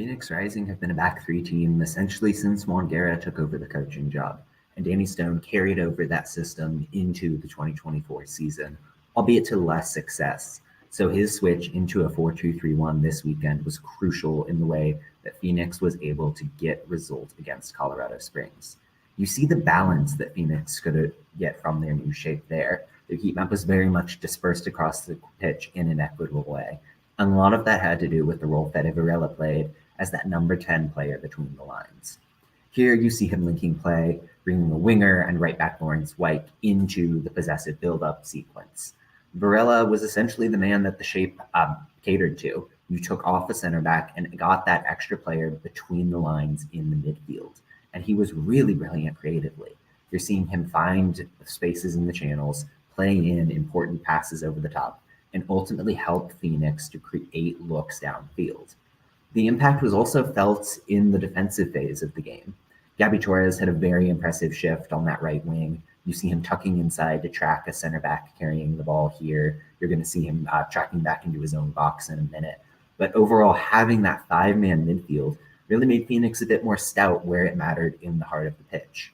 Phoenix Rising have been a back three team essentially since Juan Guerra took over the coaching job, and Danny Stone carried over that system into the 2024 season, albeit to less success. So his switch into a 4-2-3-1 this weekend was crucial in the way that Phoenix was able to get results against Colorado Springs. You see the balance that Phoenix could get from their new shape there. Their heat map was very much dispersed across the pitch in an equitable way. And a lot of that had to do with the role Fede Varela played as that number 10 player between the lines. Here you see him linking play, bringing a winger and right back Lawrence White into the possessive build-up sequence. Varela was essentially the man that the shape catered to. You took off a center back and got that extra player between the lines in the midfield. And he was really brilliant creatively. You're seeing him find spaces in the channels, play in important passes over the top, and ultimately help Phoenix to create looks downfield. The impact was also felt in the defensive phase of the game. Gabby Torres had a very impressive shift on that right wing. You see him tucking inside to track a center back carrying the ball here. You're going to see him tracking back into his own box in a minute. But overall, having that five-man midfield really made Phoenix a bit more stout where it mattered in the heart of the pitch.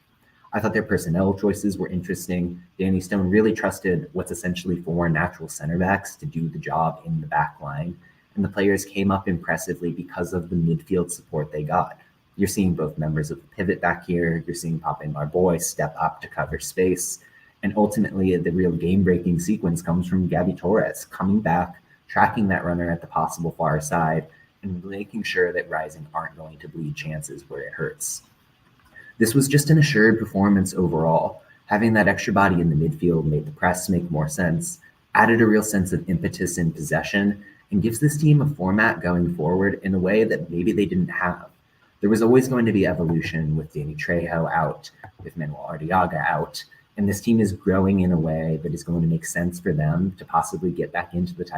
I thought their personnel choices were interesting. Danny Stone really trusted what's essentially four natural center backs to do the job in the back line, and the players came up impressively because of the midfield support they got. You're seeing both members of the pivot back here. You're seeing Pape Marboy step up to cover space. And ultimately, the real game-breaking sequence comes from Gabby Torres coming back, tracking that runner at the possible far side, and making sure that Rising aren't going to bleed chances where it hurts. This was just an assured performance overall. Having that extra body in the midfield made the press make more sense, added a real sense of impetus in possession, and gives this team a format going forward in a way that maybe they didn't have. There was always going to be evolution with Danny Trejo out, with Manuel Arteaga out, and this team is growing in a way that is going to make sense for them to possibly get back into the title